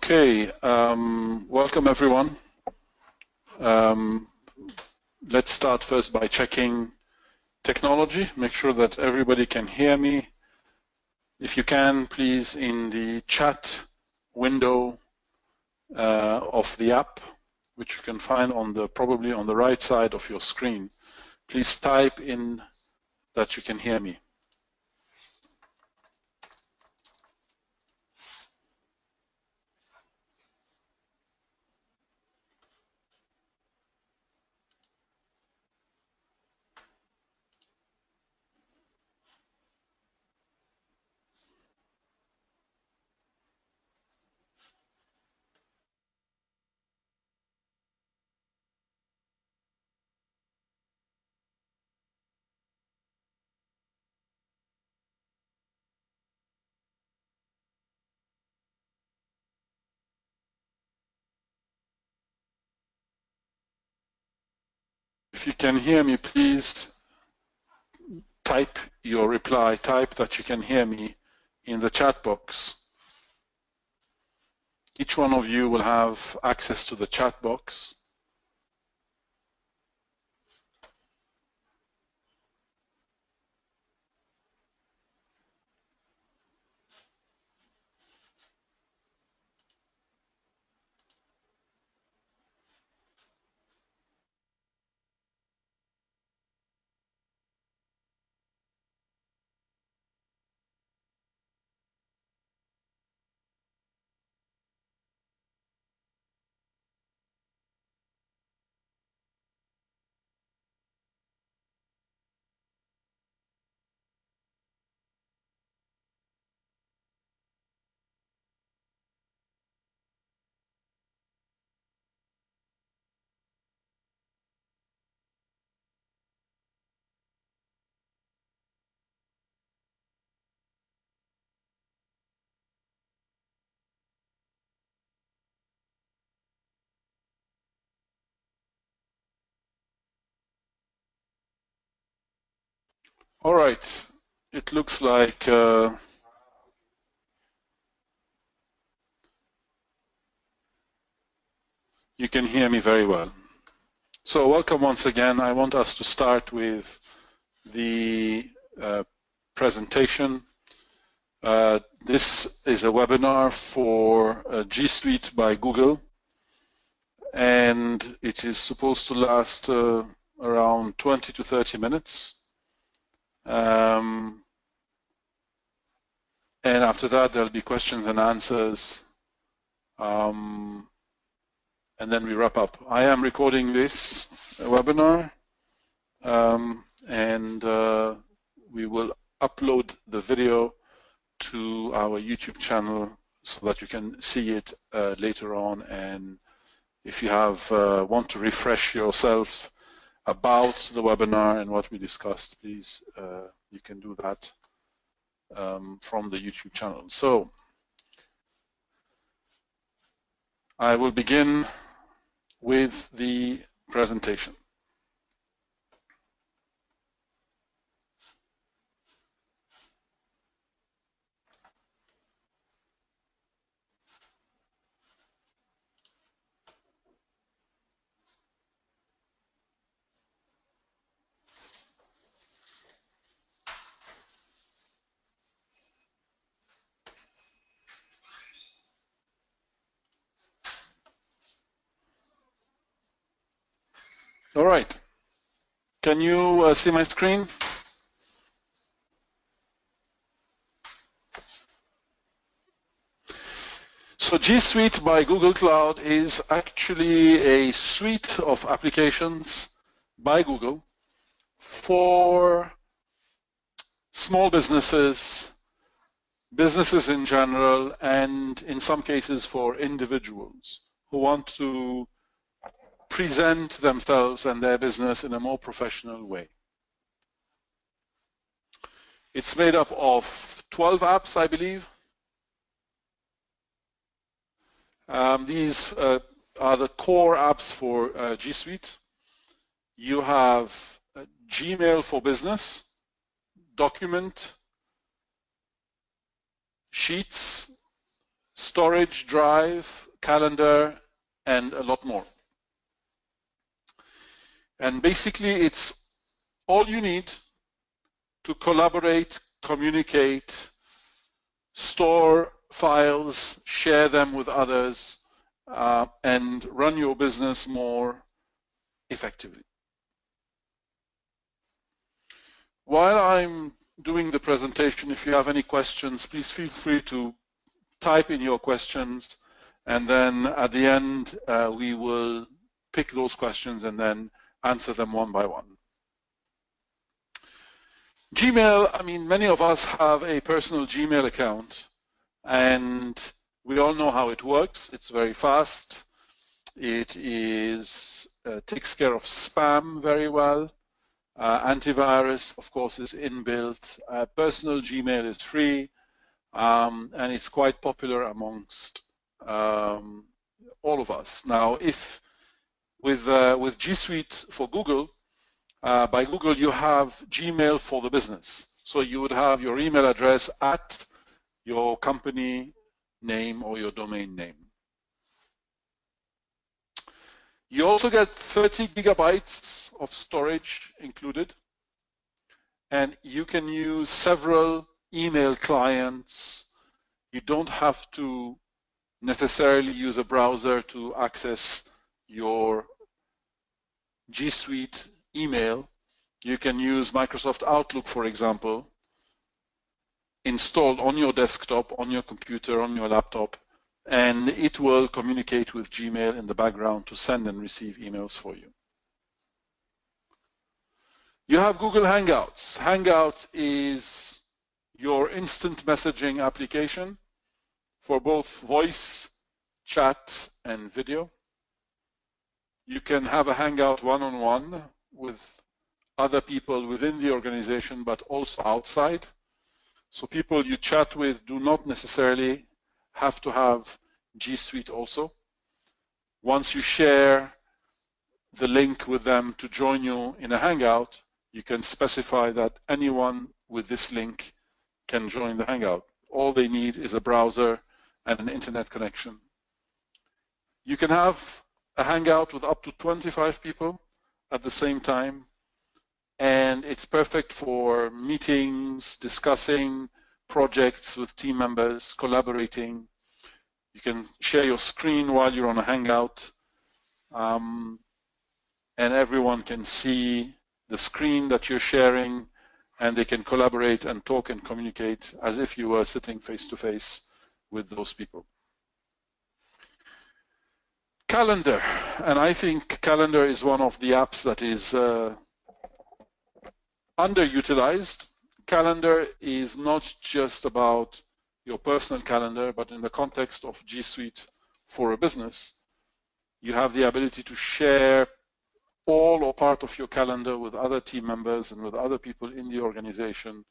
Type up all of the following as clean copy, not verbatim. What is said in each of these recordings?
Okay, welcome everyone. Let's start first by checking technology. Make sure that everybody can hear me. If you can, please, in the chat window of the app, which you can find on the probably on the right side of your screen, please type in that you can hear me. If you can hear me, please type your reply, type that you can hear me in the chat box. Each one of you will have access to the chat box. All right, it looks like you can hear me very well. So welcome once again. I want us to start with the presentation. This is a webinar for G Suite by Google, and it is supposed to last around 20 to 30 minutes. And after that, there'll be questions and answers. And then we wrap up. I am recording this webinar, and we will upload the video to our YouTube channel so that you can see it later on. And if you want to refresh yourself about the webinar and what we discussed, please, you can do that from the YouTube channel. So I will begin with the presentation. All right. Can you see my screen? So G Suite by Google Cloud is actually a suite of applications by Google for small businesses, businesses in general, and in some cases for individuals who want to present themselves and their business in a more professional way. It's made up of 12 apps, I believe. These are the core apps for G Suite. You have Gmail for Business, Document, Sheets, storage, drive, calendar, and a lot more. And basically, it's all you need to collaborate, communicate, store files, share them with others, and run your business more effectively. While I'm doing the presentation, if you have any questions, please feel free to type in your questions, and then at the end, we will pick those questions and then answer them one by one. Gmail, I mean, many of us have a personal Gmail account, and we all know how it works. It's very fast. It is takes care of spam very well. Antivirus, of course, is inbuilt. Personal Gmail is free, and it's quite popular amongst all of us. Now, if with G Suite for Google, by Google, you have Gmail for the business. So you would have your email address at your company name or your domain name. You also get 30 gigabytes of storage included, and you can use several email clients. You don't have to necessarily use a browser to access your G Suite email. You can use Microsoft Outlook, for example, installed on your desktop, on your computer, on your laptop, and it will communicate with Gmail in the background to send and receive emails for you. You have Google Hangouts. Hangouts is your instant messaging application for both voice, chat, and video. You can have a Hangout one-on-one with other people within the organization, but also outside. So people you chat with do not necessarily have to have G Suite also. Once you share the link with them to join you in a Hangout, you can specify that anyone with this link can join the Hangout. All they need is a browser and an internet connection. You can have a Hangout with up to 25 people at the same time, and it's perfect for meetings, discussing projects with team members, collaborating. You can share your screen while you're on a Hangout, and everyone can see the screen that you're sharing, and they can collaborate and talk and communicate as if you were sitting face-to-face with those people. Calendar, and I think Calendar is one of the apps that is underutilized. Calendar is not just about your personal calendar, but in the context of G Suite for a business, you have the ability to share all or part of your calendar with other team members and with other people in the organization,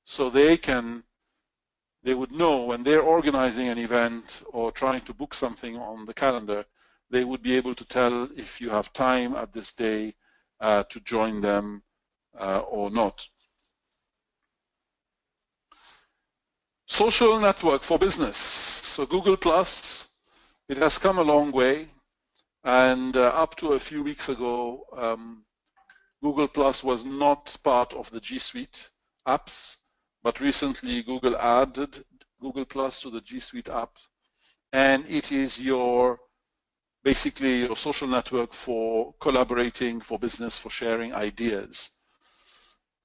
so they would know when they're organizing an event or trying to book something on the calendar, they would be able to tell if you have time at this day to join them or not. Social network for business. So Google Plus, it has come a long way, and up to a few weeks ago, Google Plus was not part of the G Suite apps, but recently Google added Google Plus to the G Suite app, and it is basically your social network for collaborating, for business, for sharing ideas.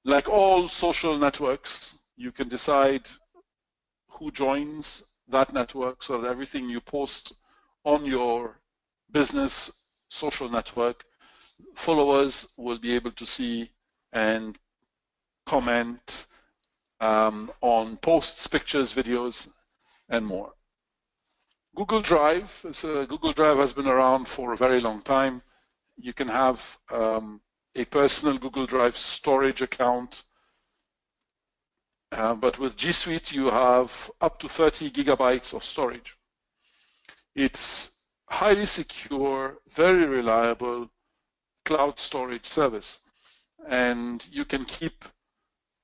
Like all social networks, you can decide who joins that network so that everything you post on your business social network, followers will be able to see and comment on posts, pictures, videos, and more. Google Drive, Google Drive has been around for a very long time. You can have a personal Google Drive storage account, but with G Suite you have up to 30 gigabytes of storage. It's highly secure, very reliable cloud storage service, and you can keep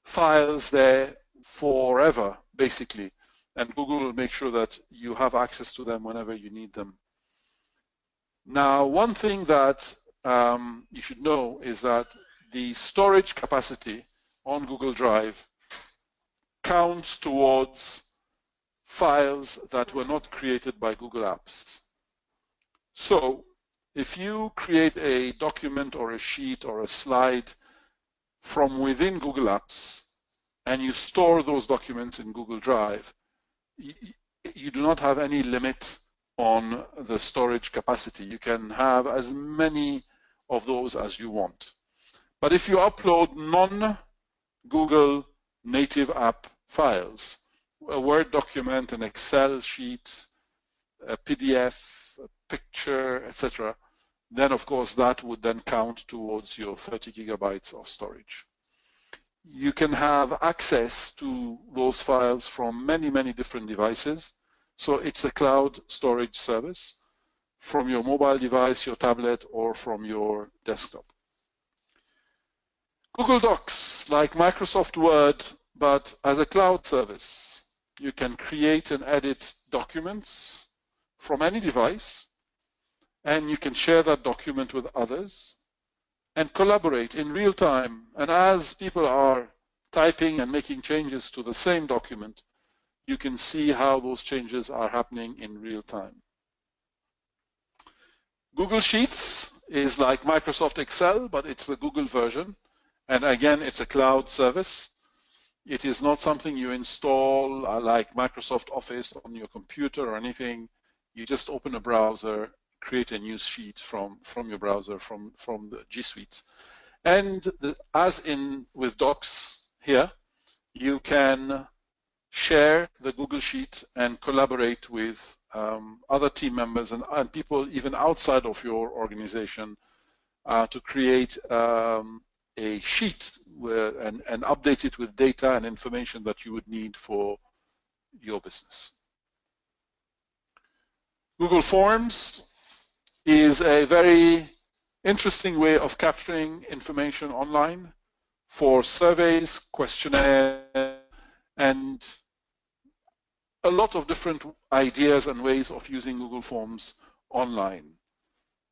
files there forever, basically. and Google will make sure that you have access to them whenever you need them. Now, one thing that you should know is that the storage capacity on Google Drive counts towards files that were not created by Google Apps. So if you create a document or a sheet or a slide from within Google Apps and you store those documents in Google Drive, you do not have any limit on the storage capacity. You can have as many of those as you want. But if you upload non-Google native app files, a Word document, an Excel sheet, a PDF, a picture, etc., then of course that would then count towards your 30 gigabytes of storage. You can have access to those files from many, many different devices. So it's a cloud storage service from your mobile device, your tablet, or from your desktop. Google Docs, like Microsoft Word, but as a cloud service. You can create and edit documents from any device, and you can share that document with others and collaborate in real time. And as people are typing and making changes to the same document, you can see how those changes are happening in real time. Google Sheets is like Microsoft Excel, but it's the Google version. And again, it's a cloud service. It is not something you install like Microsoft Office on your computer or anything. You just open a browser, create a new sheet from your browser, from the G Suite. And as in with Docs here, you can share the Google Sheet and collaborate with other team members and people even outside of your organization to create a sheet and update it with data and information that you would need for your business. Google Forms is a very interesting way of capturing information online for surveys, questionnaires, and a lot of different ideas and ways of using Google Forms online.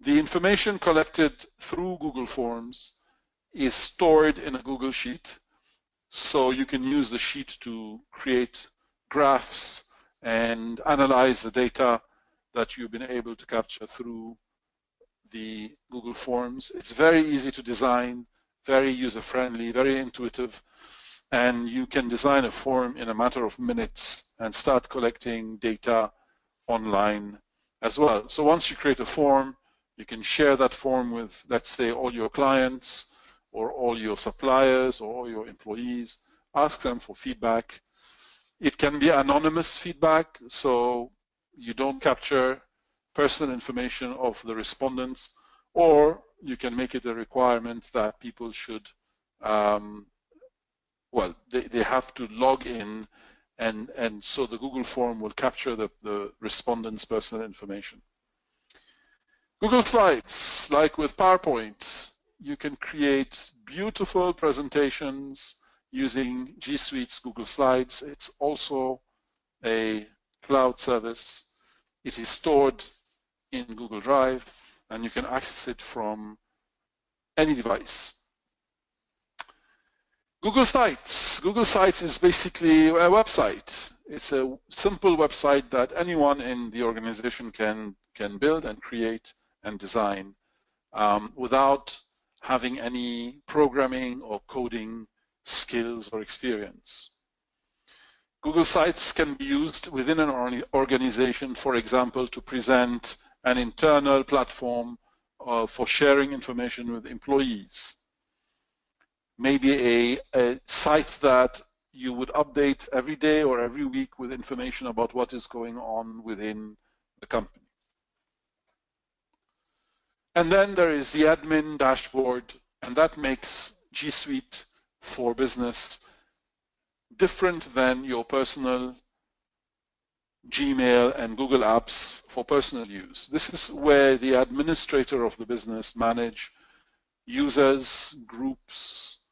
The information collected through Google Forms is stored in a Google Sheet, so you can use the sheet to create graphs and analyze the data that you've been able to capture through the Google Forms. It's very easy to design, very user-friendly, very intuitive, and you can design a form in a matter of minutes and start collecting data online as well. So once you create a form, you can share that form with, let's say, all your clients or all your suppliers or all your employees, ask them for feedback. It can be anonymous feedback, so you don't capture personal information of the respondents, or you can make it a requirement that people should, well, they have to log in, and so the Google form will capture the respondents' personal information. Google Slides, like with PowerPoint, you can create beautiful presentations using G Suite's Google Slides. It's also a cloud service. It is stored in Google Drive, and you can access it from any device. Google Sites. Google Sites is basically a website. It's a simple website that anyone in the organization can build and create and design without having any programming or coding skills or experience. Google Sites can be used within an organization, for example, to present an internal platform for sharing information with employees. Maybe a site that you would update every day or every week with information about what is going on within the company. And then there is the admin dashboard, and that makes G Suite for Business different than your personal Gmail and Google Apps for personal use. This is where the administrator of the business manage users, groups,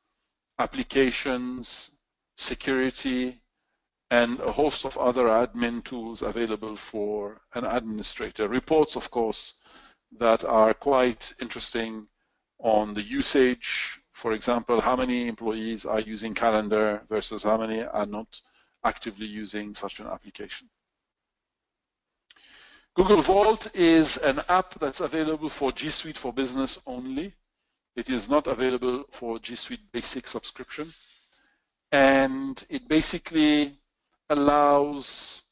applications, security, and a host of other admin tools available for an administrator. Reports, of course, that are quite interesting on the usage. For example, how many employees are using Calendar versus how many are not actively using such an application. Google Vault is an app that's available for G Suite for Business only. It is not available for G Suite Basic subscription. And it basically allows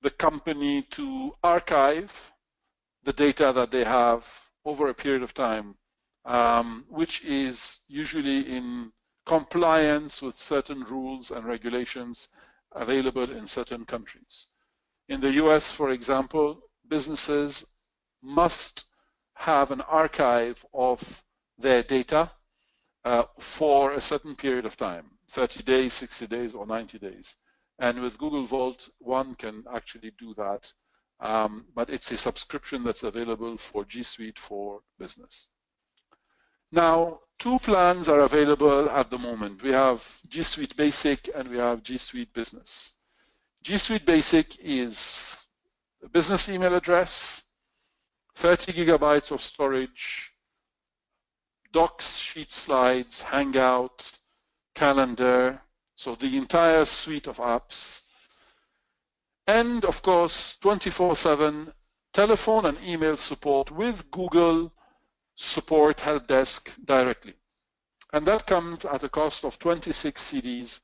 the company to archive the data that they have over a period of time, which is usually in compliance with certain rules and regulations available in certain countries. In the US, for example, businesses must have an archive of their data for a certain period of time, 30 days, 60 days, or 90 days. And with Google Vault, one can actually do that, but it's a subscription that's available for G Suite for Business. Now, two plans are available at the moment. We have G Suite Basic and we have G Suite Business. G Suite Basic is a business email address, 30 gigabytes of storage, Docs, Sheet Slides, Hangout, Calendar, so the entire suite of apps. And of course, 24/7 telephone and email support with Google Support Help Desk directly. And that comes at a cost of 26 CDs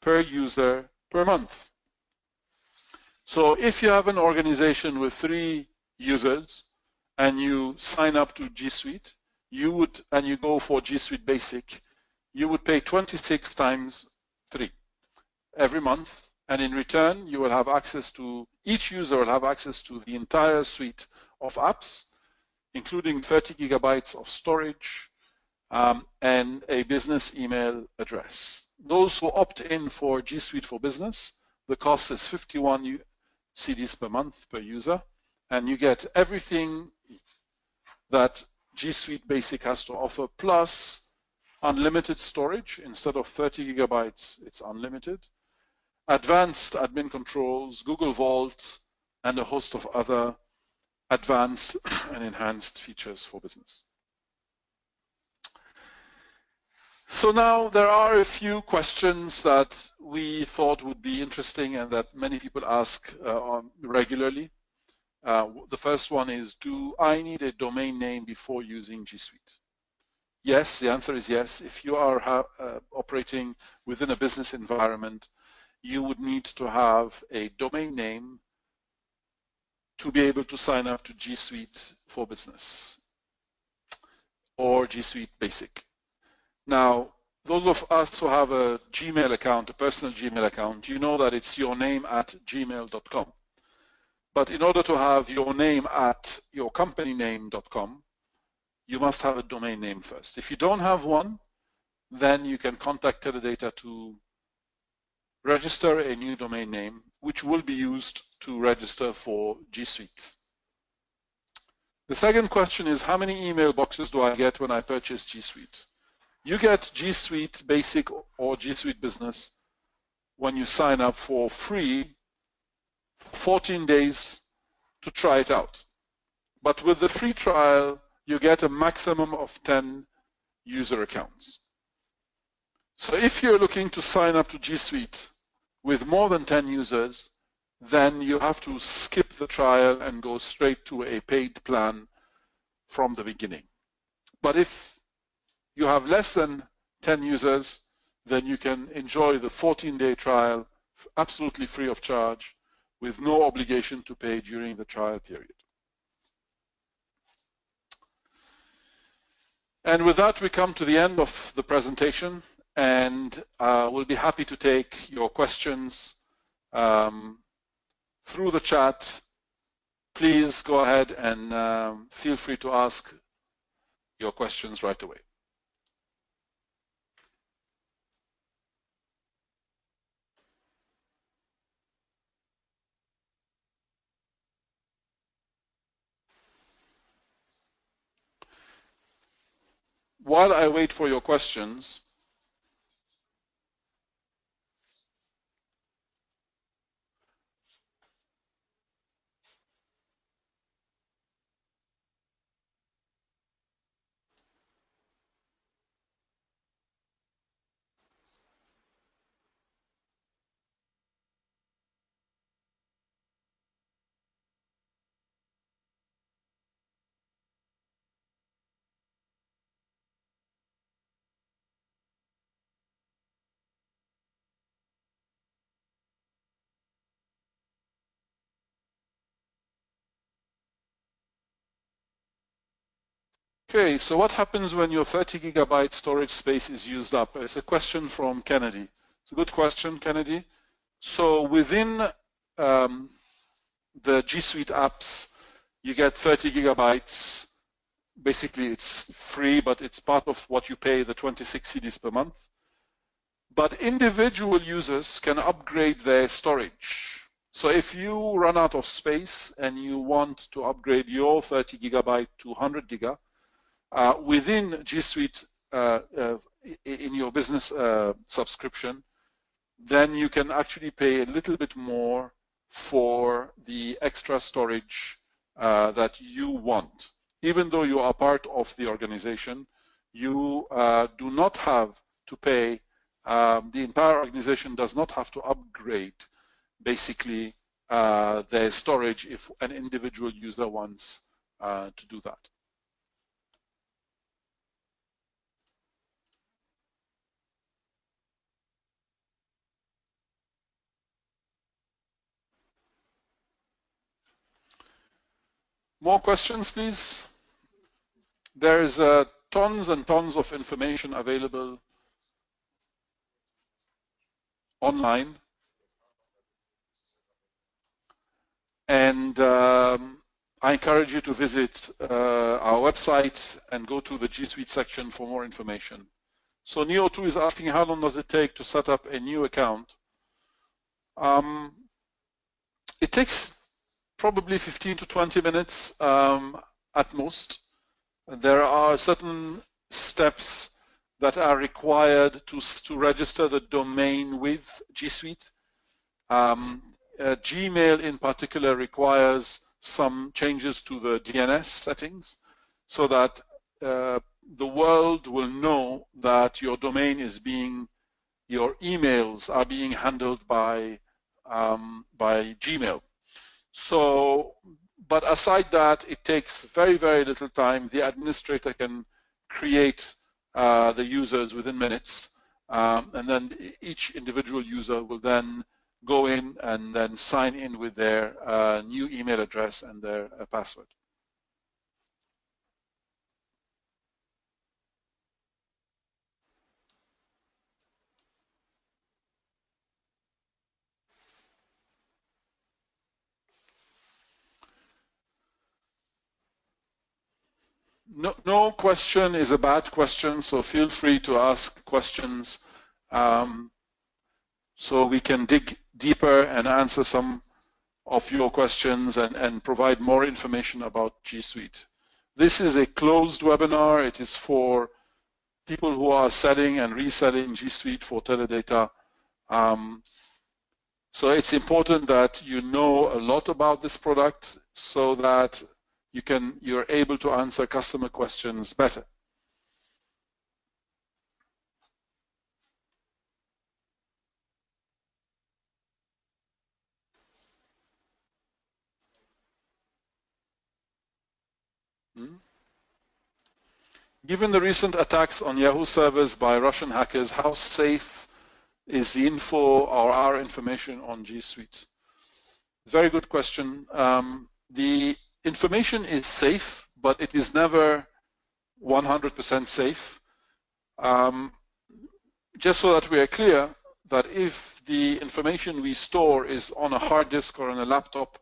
per user per month. So if you have an organization with 3 users and you sign up to G Suite, and you go for G Suite Basic, you would pay 26 times 3 every month, and in return you will have access to, each user will have access to the entire suite of apps, including 30 gigabytes of storage and a business email address. Those who opt in for G Suite for Business, the cost is 51 CDs per month per user, and you get everything that G Suite Basic has to offer, plus unlimited storage. Instead of 30 gigabytes, it's unlimited. Advanced admin controls, Google Vault, and a host of other advanced and enhanced features for business. So now there are a few questions that we thought would be interesting and that many people ask regularly. The first one is, do I need a domain name before using G Suite? Yes, the answer is yes. If you are operating within a business environment, you would need to have a domain name to be able to sign up to G Suite for Business or G Suite Basic. Now, those of us who have a Gmail account, a personal Gmail account, you know that it's yourname@gmail.com. But in order to have your name at yourcompanyname.com, you must have a domain name first. If you don't have one, then you can contact Teledata to register a new domain name, which will be used to register for G Suite. The second question is, how many email boxes do I get when I purchase G Suite? You get G Suite Basic or G Suite Business when you sign up for free 14 days to try it out. But with the free trial, you get a maximum of 10 user accounts. So if you're looking to sign up to G Suite with more than 10 users, then you have to skip the trial and go straight to a paid plan from the beginning. But if you have less than 10 users, then you can enjoy the 14-day trial absolutely free of charge, with no obligation to pay during the trial period. And with that, we come to the end of the presentation, and we'll be happy to take your questions through the chat. Please go ahead and feel free to ask your questions right away. While I wait for your questions, Okay, so what happens when your 30 gigabyte storage space is used up? It's a question from Kennedy. It's a good question, Kennedy. So within the G Suite apps, you get 30 gigabytes. Basically, it's free, but it's part of what you pay, the 26 CDs per month. But individual users can upgrade their storage. So if you run out of space and you want to upgrade your 30 gigabyte to 100 giga, within G Suite in your business subscription, then you can actually pay a little bit more for the extra storage that you want. Even though you are part of the organization, you do not have to pay, the entire organization does not have to upgrade basically their storage if an individual user wants to do that. More questions, please? There's tons and tons of information available online. And I encourage you to visit our website and go to the G Suite section for more information. So Neo2 is asking, how long does it take to set up a new account? It takes probably 15 to 20 minutes at most. There are certain steps that are required to register the domain with G Suite. Gmail in particular requires some changes to the DNS settings so that the world will know that your domain is your emails are being handled by Gmail. So, but aside that, it takes very, very little time. The administrator can create the users within minutes, and then each individual user will then go in and then sign in with their new email address and their password. No question is a bad question, so feel free to ask questions so we can dig deeper and answer some of your questions and provide more information about G Suite. This is a closed webinar. It is for people who are selling and reselling G Suite for teledata. So it's important that you know a lot about this product so that you're able to answer customer questions better. Given the recent attacks on Yahoo servers by Russian hackers, how safe is the info or our information on G Suite? Very good question. The information is safe, but it is never 100% safe. Just so that we are clear that if the information we store is on a hard disk or on a laptop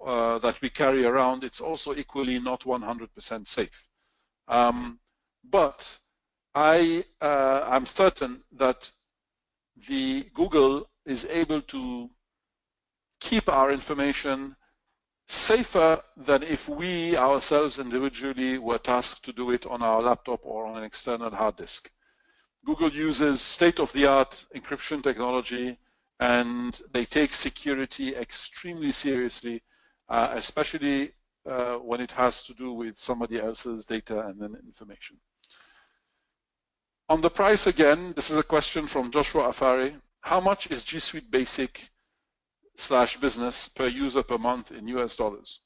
that we carry around, it's also equally not 100% safe. But I'm certain that Google is able to keep our information safer than if we ourselves individually were tasked to do it on our laptop or on an external hard disk. Google uses state-of-the-art encryption technology, and they take security extremely seriously, especially when it has to do with somebody else's data and then information. On the price again, this is a question from Joshua Afari. How much is G Suite Basic / Business per user per month in US dollars?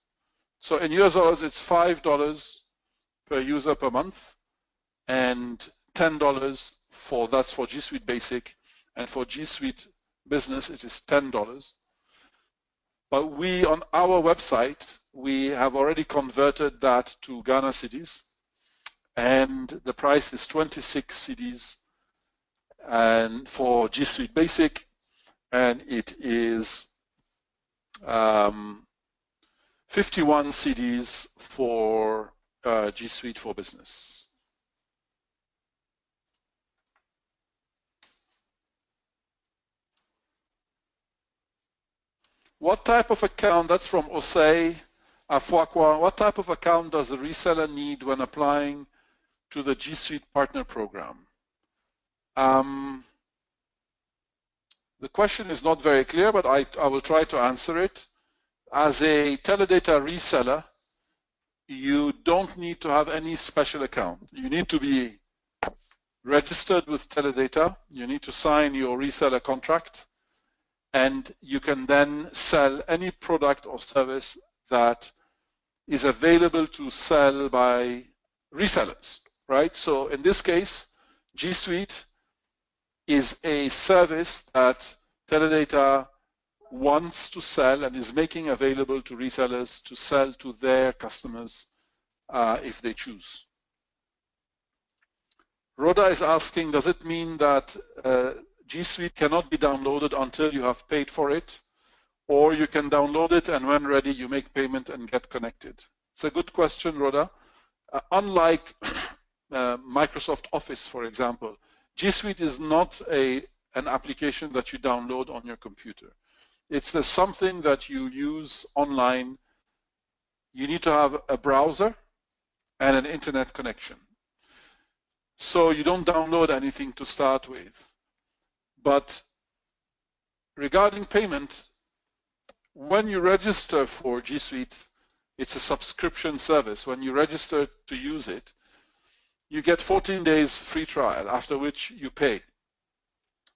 So in US dollars, it's $5 per user per month and $10 that's for G Suite Basic, and for G Suite Business, it is $10. But on our website, we have already converted that to Ghana cedis. and the price is 26 CDs and for G Suite Basic, and it is 51 CDs for G Suite for Business. What type of account, that's from Osei Afuakwa, what type of account does a reseller need when applying to the G Suite Partner Program? The question is not very clear, but I will try to answer it. As a teledata reseller, you don't need to have any special account. You need to be registered with teledata. You need to sign your reseller contract, and you can then sell any product or service that is available to sell by resellers, right? So in this case, G Suite is a service that teledata wants to sell and is making available to resellers to sell to their customers if they choose. Rhoda is asking, does it mean that G Suite cannot be downloaded until you have paid for it? Or you can download it and when ready, you make payment and get connected? It's a good question, Rhoda. Unlike Microsoft Office, for example, G Suite is not an application that you download on your computer. It's something that you use online. You need to have a browser and an internet connection. So you don't download anything to start with. But regarding payment, when you register for G Suite, it's a subscription service. When you register to use it, you get 14 days free trial, after which you pay.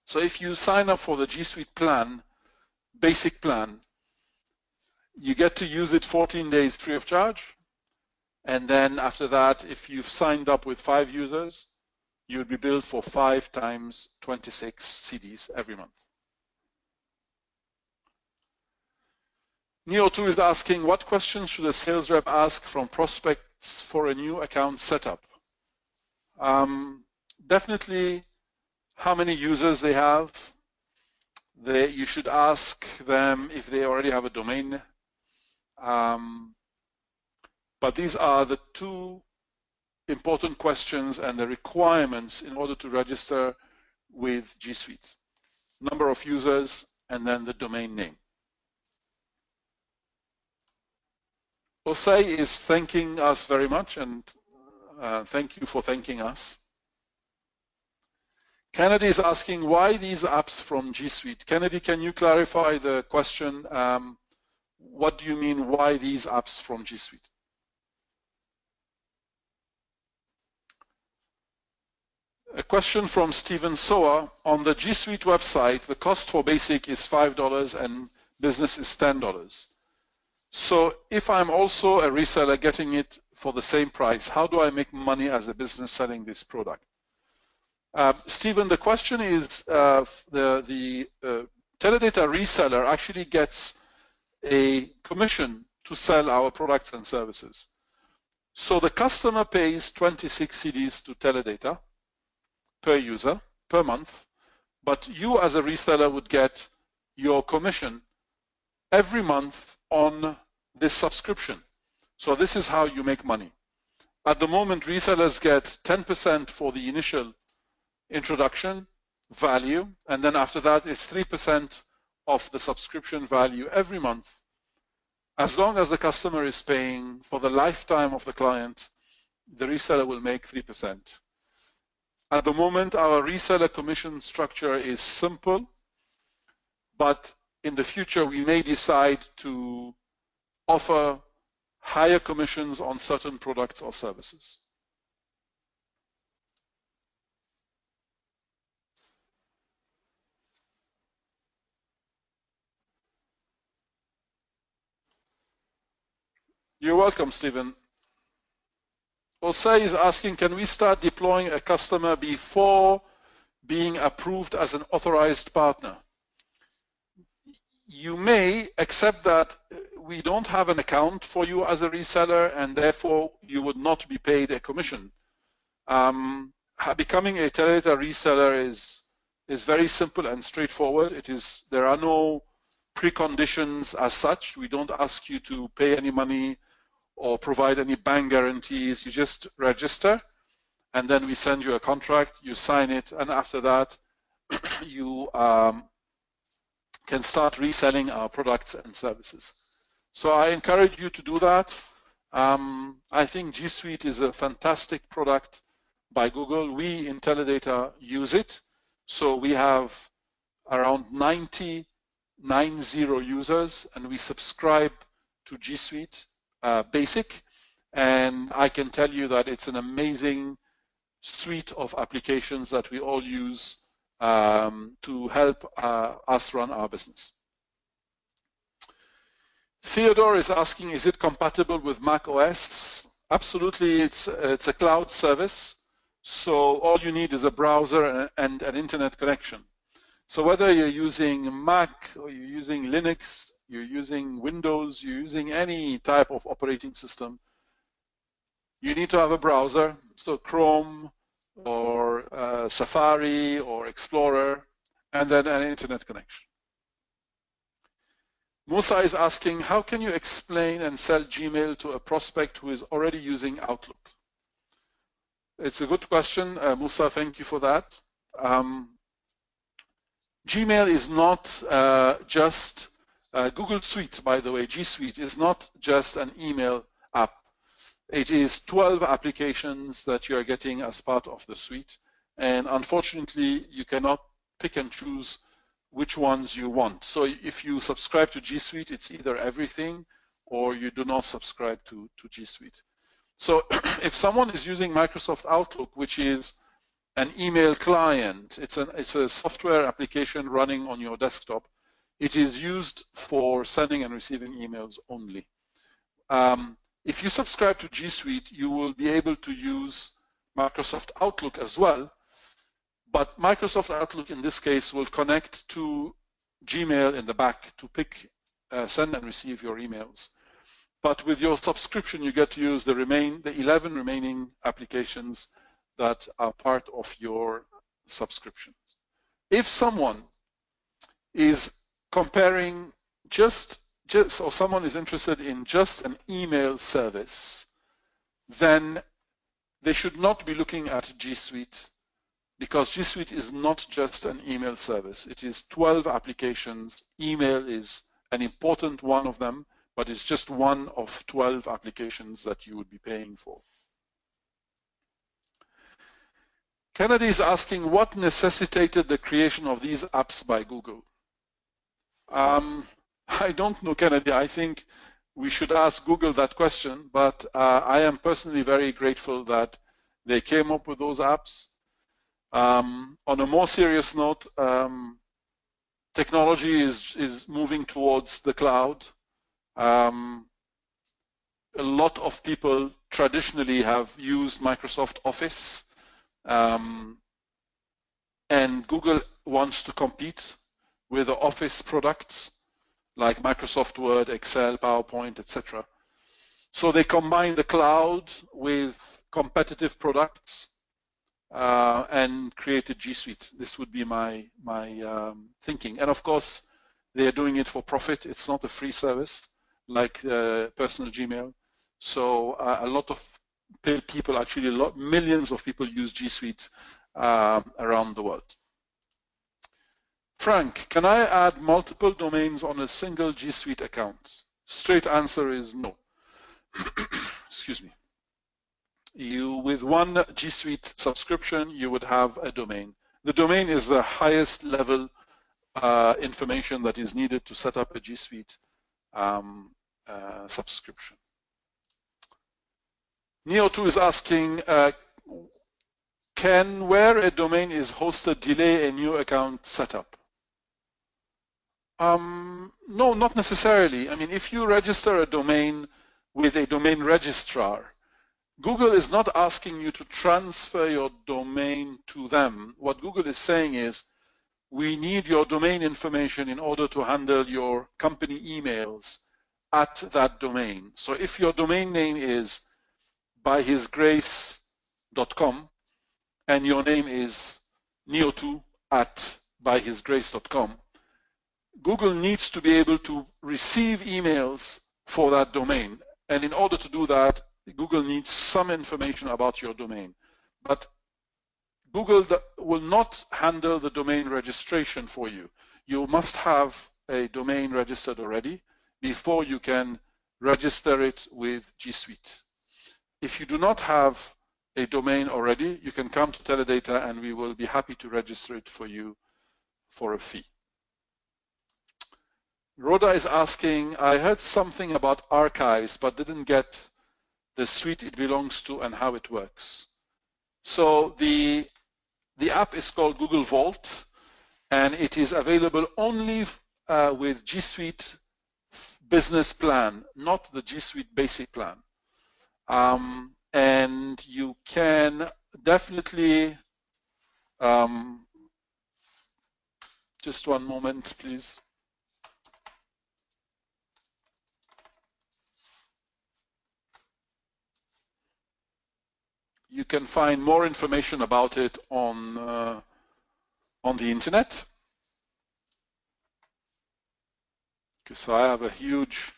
So if you sign up for the G Suite plan, basic plan, you get to use it 14 days free of charge. And then after that, if you've signed up with 5 users, you'll be billed for 5 times 26 CDs every month. Neo2 is asking, what questions should a sales rep ask from prospects for a new account setup? Definitely how many users they have. You should ask them if they already have a domain. But these are the 2 important questions and the requirements in order to register with G Suite. Number of users and then the domain name. Osei is thanking us very much, and thank you for thanking us. Kennedy is asking, why these apps from G Suite? Kennedy, can you clarify the question? What do you mean, why these apps from G Suite? A question from Stephen Soa. On the G Suite website, the cost for basic is $5 and business is $10. So if I'm also a reseller getting it for the same price, how do I make money as a business selling this product? Stephen, the question is the teledata reseller actually gets a commission to sell our products and services. So the customer pays 26 CDs to teledata per user per month, but you as a reseller would get your commission every month on this subscription. So this is how you make money. At the moment, resellers get 10% for the initial introduction value, and then after that it's 3% of the subscription value every month. As long as the customer is paying for the lifetime of the client, the reseller will make 3%. At the moment, our reseller commission structure is simple, but in the future we may decide to offer higher commissions on certain products or services. You're welcome, Stephen. Osei is asking, can we start deploying a customer before being approved as an authorized partner? You may, except that we don't have an account for you as a reseller, and therefore you would not be paid a commission. Becoming a teledata reseller is very simple and straightforward. There are no preconditions as such. We don't ask you to pay any money or provide any bank guarantees. You just register, and then we send you a contract, you sign it, and after that, you can start reselling our products and services. So I encourage you to do that. I think G Suite is a fantastic product by Google. We in Teledata use it. So we have around 90 users, and we subscribe to G Suite Basic. And I can tell you that it's an amazing suite of applications that we all use to help us run our business. Theodore is asking, is it compatible with Mac OS? Absolutely, it's a cloud service. So all you need is a browser and an internet connection. So whether you're using Mac or you're using Linux, you're using Windows, you're using any type of operating system, you need to have a browser, so Chrome or Safari or Explorer, and then an internet connection. Musa is asking, how can you explain and sell Gmail to a prospect who is already using Outlook? It's a good question, Musa, thank you for that. Gmail is not just, Google Suite, by the way, G Suite is not just an email app. It is 12 applications that you are getting as part of the suite. And unfortunately, you cannot pick and choose which ones you want. So if you subscribe to G Suite, it's either everything or you do not subscribe to G Suite. So if someone is using Microsoft Outlook, which is an email client, it's a software application running on your desktop, it is used for sending and receiving emails only. If you subscribe to G Suite, you will be able to use Microsoft Outlook as well, but Microsoft Outlook in this case will connect to Gmail in the back to send and receive your emails. But with your subscription, you get to use the 11 remaining applications that are part of your subscriptions. If someone is comparing or someone is interested in just an email service, then they should not be looking at G Suite, because G Suite is not just an email service. It is 12 applications. Email is an important one of them, but it's just one of 12 applications that you would be paying for. Kennedy is asking, what necessitated the creation of these apps by Google? I don't know, Kennedy. I think we should ask Google that question, but I am personally very grateful that they came up with those apps. On a more serious note, technology is moving towards the cloud. A lot of people traditionally have used Microsoft Office, and Google wants to compete with the Office products like Microsoft Word, Excel, PowerPoint, etc. So they combine the cloud with competitive products and created G Suite. This would be my thinking. And of course, they are doing it for profit. It's not a free service like personal Gmail. So a lot of people, actually millions of people use G Suite around the world. Frank, can I add multiple domains on a single G Suite account? Straight answer is no. Excuse me. With one G Suite subscription, you would have a domain. The domain is the highest level information that is needed to set up a G Suite subscription. Neo2 is asking, can where a domain is hosted delay a new account setup? No, not necessarily. I mean, if you register a domain with a domain registrar, Google is not asking you to transfer your domain to them. What Google is saying is, we need your domain information in order to handle your company emails at that domain. So if your domain name is byhisgrace.com, and your name is neo2@byhisgrace.com, Google needs to be able to receive emails for that domain. And in order to do that, Google needs some information about your domain. But Google will not handle the domain registration for you. You must have a domain registered already before you can register it with G Suite. If you do not have a domain already, you can come to Teledata and we will be happy to register it for you for a fee. Rhoda is asking, I heard something about archives, but didn't get the suite it belongs to and how it works. So the app is called Google Vault, and it is available only with G Suite Business Plan, not the G Suite Basic Plan. And you can definitely, just one moment, please. You can find more information about it on the internet. Okay, so I have a huge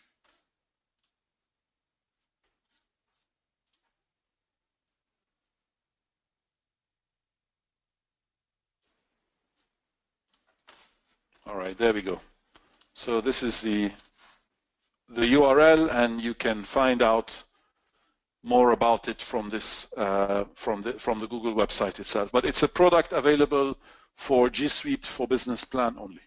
all right, there we go. So this is the URL, and you can find out more about it from this from the Google website itself. But it's a product available for G Suite for Business Plan only.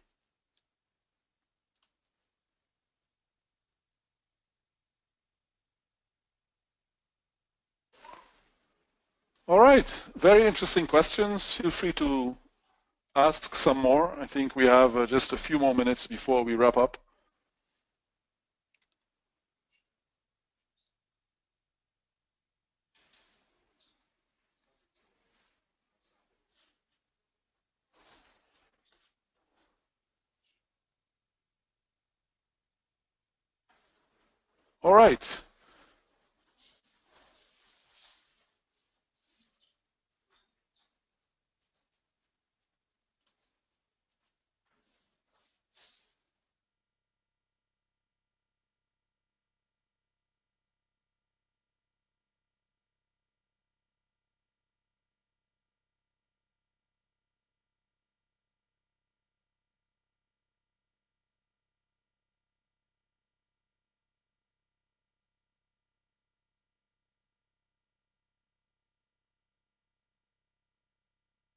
All right, very interesting questions. Feel free to ask some more. I think we have just a few more minutes before we wrap up. All right.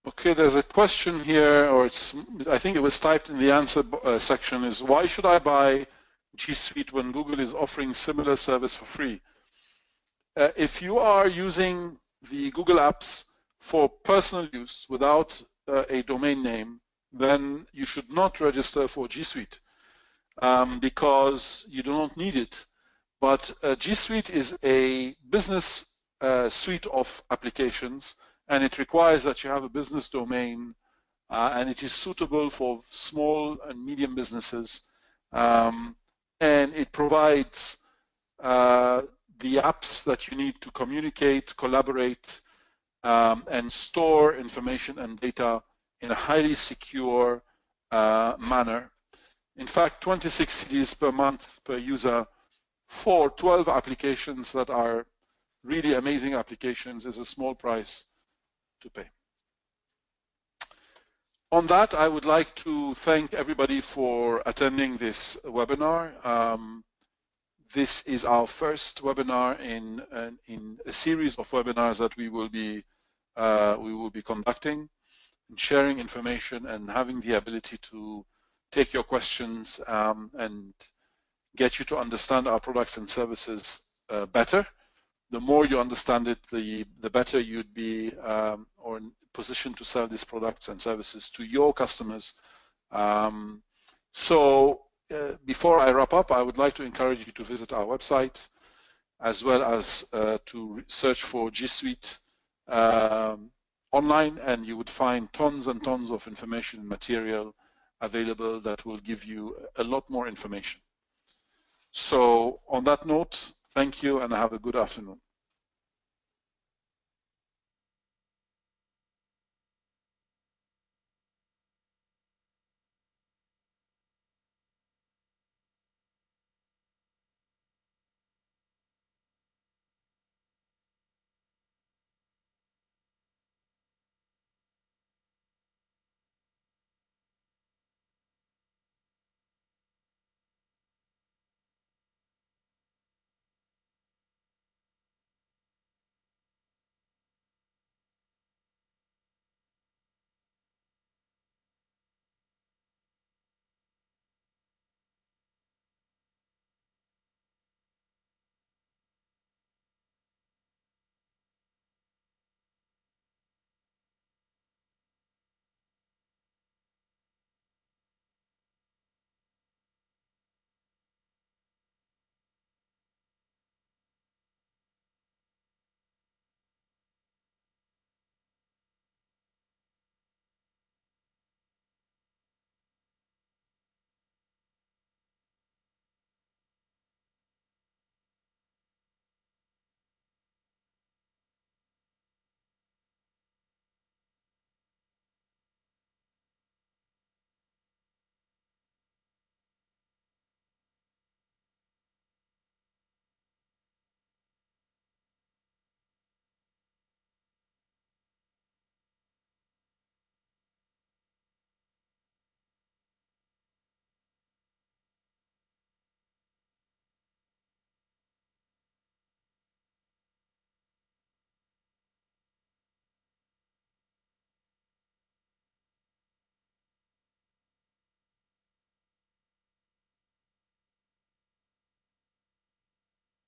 Okay, there's a question here, or I think it was typed in the answer section, is why should I buy G Suite when Google is offering similar service for free? If you are using the Google apps for personal use without a domain name, then you should not register for G Suite because you do not need it. But G Suite is a business suite of applications, and it requires that you have a business domain, and it is suitable for small and medium businesses, and it provides the apps that you need to communicate, collaborate, and store information and data in a highly secure manner. In fact, 26 CDs per month per user for 12 applications that are really amazing applications is a small price to pay. On that, I would like to thank everybody for attending this webinar. This is our first webinar in a series of webinars that we will be conducting, and sharing information and having the ability to take your questions and get you to understand our products and services better. The more you understand it, the better you'd be or in position to sell these products and services to your customers. Before I wrap up, I would like to encourage you to visit our website, as well as to search for G Suite online, and you would find tons and tons of information and material available that will give you a lot more information. So on that note, thank you and have a good afternoon.